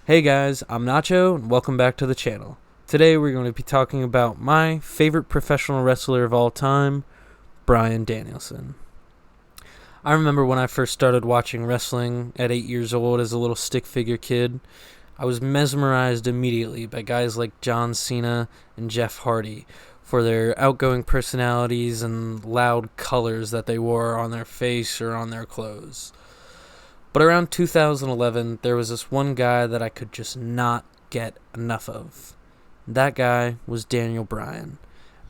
Hey guys, I'm Nacho, and welcome back to the channel. Today we're going to be talking about my favorite professional wrestler of all time, Bryan Danielson. I remember when I first started watching wrestling at 8 years old as a little stick figure kid. I was mesmerized immediately by guys like John Cena and Jeff Hardy for their outgoing personalities and loud colors that they wore on their face or on their clothes. But around 2011, there was this one guy that I could just not get enough of. That guy was Daniel Bryan.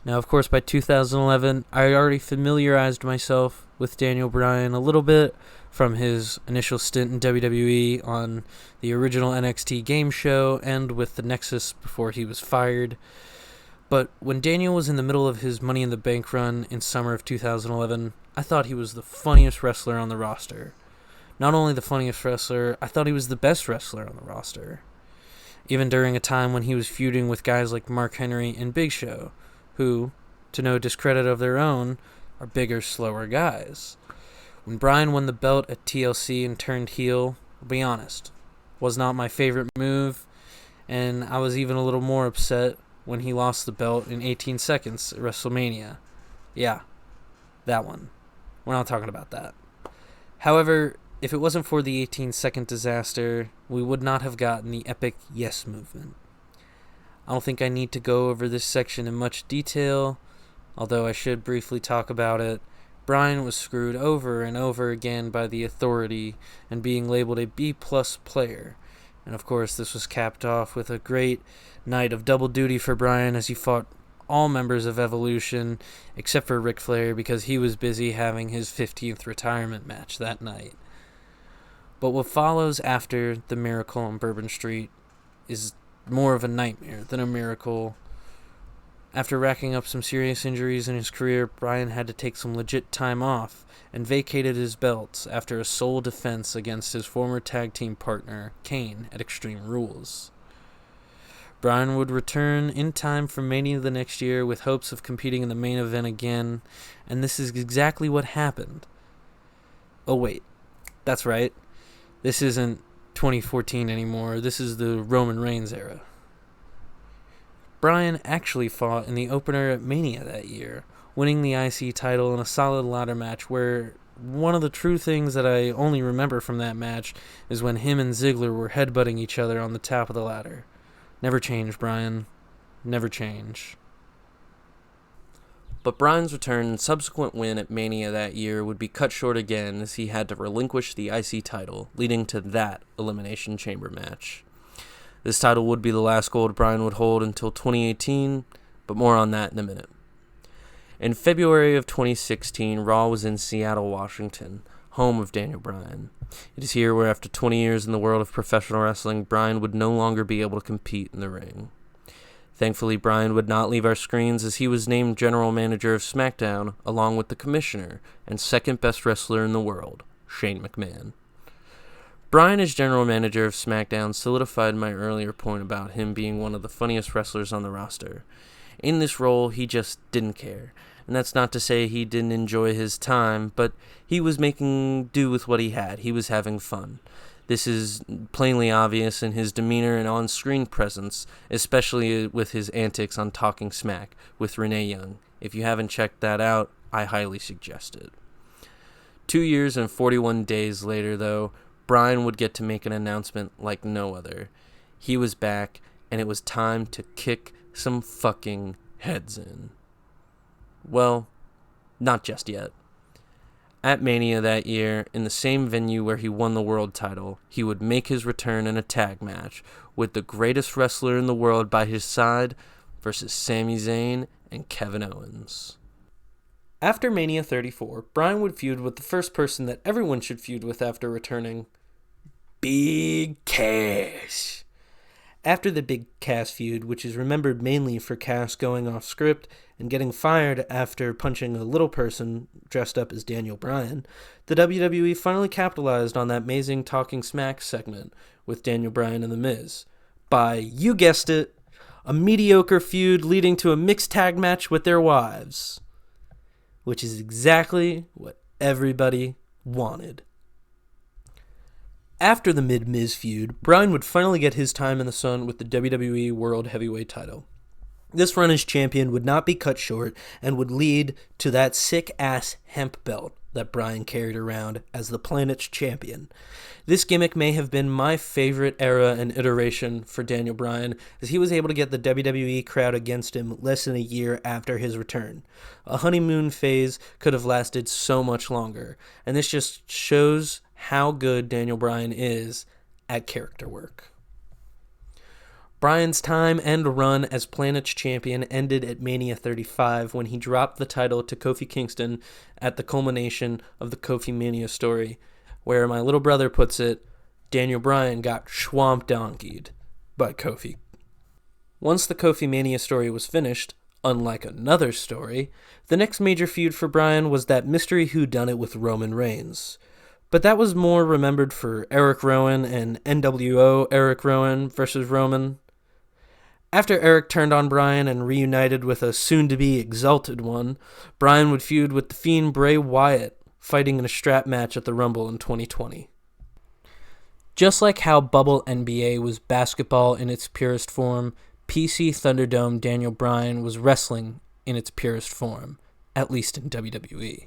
Now, of course, by 2011, I already familiarized myself with Daniel Bryan a little bit from his initial stint in WWE on the original NXT game show and with the Nexus before he was fired. But when Daniel was in the middle of his Money in the Bank run in summer of 2011, I thought he was the funniest wrestler on the roster. Not only the funniest wrestler, I thought he was the best wrestler on the roster. Even during a time when he was feuding with guys like Mark Henry and Big Show, who, to no discredit of their own, are bigger, slower guys. When Bryan won the belt at TLC and turned heel, I'll be honest, was not my favorite move, and I was even a little more upset when he lost the belt in 18 seconds at WrestleMania. Yeah, that one. We're not talking about that. However, if it wasn't for the 18-second disaster, we would not have gotten the epic Yes movement. I don't think I need to go over this section in much detail, although I should briefly talk about it. Bryan was screwed over and over again by the Authority and being labeled a B-plus player. And of course, this was capped off with a great night of double duty for Bryan as he fought all members of Evolution, except for Ric Flair because he was busy having his 15th retirement match that night. But what follows after the miracle on Bourbon Street is more of a nightmare than a miracle. After racking up some serious injuries in his career, Bryan had to take some legit time off and vacated his belts after a sole defense against his former tag team partner, Kane, at Extreme Rules. Bryan would return in time for Mania the next year with hopes of competing in the main event again, and this is exactly what happened. Oh wait, that's right. This isn't 2014 anymore. This is the Roman Reigns era. Bryan actually fought in the opener at Mania that year, winning the IC title in a solid ladder match where one of the true things that I only remember from that match is when him and Ziggler were headbutting each other on the top of the ladder. Never change, Bryan. Never change. But Bryan's return and subsequent win at Mania that year would be cut short again as he had to relinquish the IC title, leading to that Elimination Chamber match. This title would be the last gold Bryan would hold until 2018, but more on that in a minute. In February of 2016, Raw was in Seattle, Washington, home of Daniel Bryan. It is here where after 20 years in the world of professional wrestling, Bryan would no longer be able to compete in the ring. Thankfully, Bryan would not leave our screens as he was named general manager of SmackDown along with the commissioner and second best wrestler in the world, Shane McMahon. Bryan as general manager of SmackDown solidified my earlier point about him being one of the funniest wrestlers on the roster. In this role, he just didn't care. And that's not to say he didn't enjoy his time, but he was making do with what he had. He was having fun. This is plainly obvious in his demeanor and on-screen presence, especially with his antics on Talking Smack with Renee Young. If you haven't checked that out, I highly suggest it. 2 years and 41 days later, though, Bryan would get to make an announcement like no other. He was back, and it was time to kick some fucking heads in. Well, not just yet. At Mania that year, in the same venue where he won the world title, he would make his return in a tag match with the greatest wrestler in the world by his side versus Sami Zayn and Kevin Owens. After Mania 34, Bryan would feud with the first person that everyone should feud with after returning, Big Cass. After the Big Cass feud, which is remembered mainly for Cass going off script and getting fired after punching a little person dressed up as Daniel Bryan, the WWE finally capitalized on that amazing Talking Smack segment with Daniel Bryan and The Miz by, you guessed it, a mediocre feud leading to a mixed tag match with their wives, which is exactly what everybody wanted. After the Mid-Miz feud, Bryan would finally get his time in the sun with the WWE World Heavyweight title. This run as champion would not be cut short and would lead to that sick-ass hemp belt that Bryan carried around as the planet's champion. This gimmick may have been my favorite era and iteration for Daniel Bryan, as he was able to get the WWE crowd against him less than a year after his return. A honeymoon phase could have lasted so much longer, and this just shows how good Daniel Bryan is at character work. Bryan's time and run as Planet's champion ended at Mania 35 when he dropped the title to Kofi Kingston at the culmination of the Kofi Mania story, where my little brother puts it, Daniel Bryan got swamp donkeyed by Kofi. Once the Kofi Mania story was finished, unlike another story, the next major feud for Bryan was that mystery whodunit with Roman Reigns. But that was more remembered for Eric Rowan and NWO Eric Rowan versus Roman. After Eric turned on Bryan and reunited with a soon-to-be Exalted One, Bryan would feud with The Fiend Bray Wyatt, fighting in a strap match at the Rumble in 2020. Just like how Bubble NBA was basketball in its purest form, PC Thunderdome Daniel Bryan was wrestling in its purest form, at least in WWE.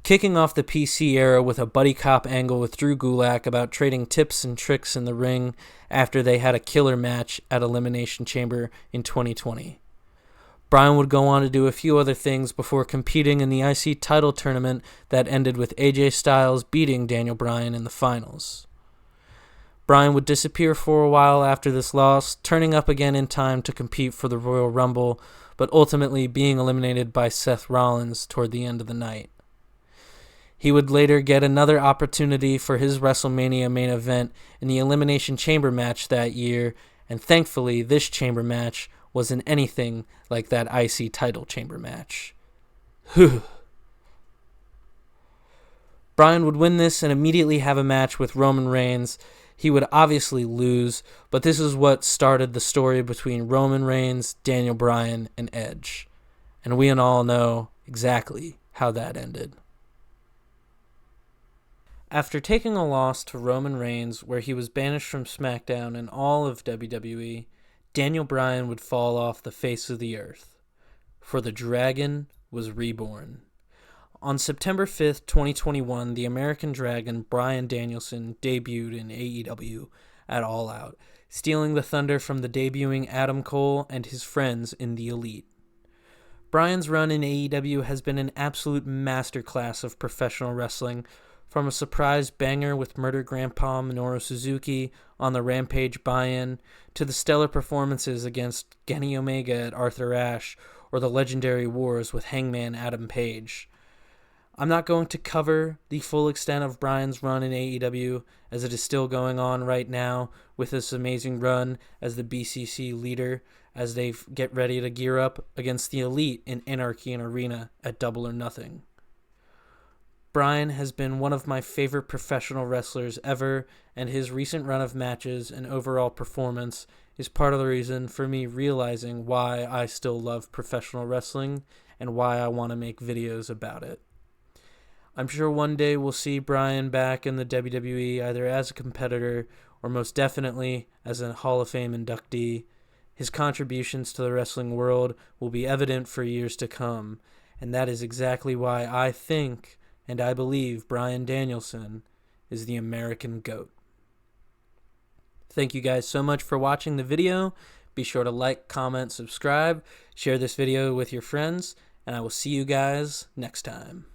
Kicking off the PC era with a buddy cop angle with Drew Gulak about trading tips and tricks in the ring after they had a killer match at Elimination Chamber in 2020. Bryan would go on to do a few other things before competing in the IC title tournament that ended with AJ Styles beating Daniel Bryan in the finals. Bryan would disappear for a while after this loss, turning up again in time to compete for the Royal Rumble, but ultimately being eliminated by Seth Rollins toward the end of the night. He would later get another opportunity for his WrestleMania main event in the Elimination Chamber match that year, and thankfully this chamber match wasn't anything like that IC title chamber match. Bryan would win this and immediately have a match with Roman Reigns. He would obviously lose, but this is what started the story between Roman Reigns, Daniel Bryan, and Edge. And we all know exactly how that ended. After taking a loss to Roman Reigns, where he was banished from SmackDown and all of WWE, Daniel Bryan would fall off the face of the earth. For the Dragon was reborn. On September 5th, 2021, the American Dragon, Bryan Danielson, debuted in AEW at All Out, stealing the thunder from the debuting Adam Cole and his friends in the Elite. Bryan's run in AEW has been an absolute masterclass of professional wrestling, from a surprise banger with Murder Grandpa Minoru Suzuki on the Rampage buy-in, to the stellar performances against Kenny Omega at Arthur Ashe, or the legendary wars with Hangman Adam Page. I'm not going to cover the full extent of Bryan's run in AEW, as it is still going on right now with this amazing run as the BCC leader, as they get ready to gear up against the Elite in Anarchy and Arena at Double or Nothing. Bryan has been one of my favorite professional wrestlers ever, and his recent run of matches and overall performance is part of the reason for me realizing why I still love professional wrestling and why I want to make videos about it. I'm sure one day we'll see Bryan back in the WWE either as a competitor or most definitely as a Hall of Fame inductee. His contributions to the wrestling world will be evident for years to come, and that is exactly why I think and I believe Bryan Danielson is the American GOAT. Thank you guys so much for watching the video. Be sure to like, comment, subscribe, share this video with your friends, and I will see you guys next time.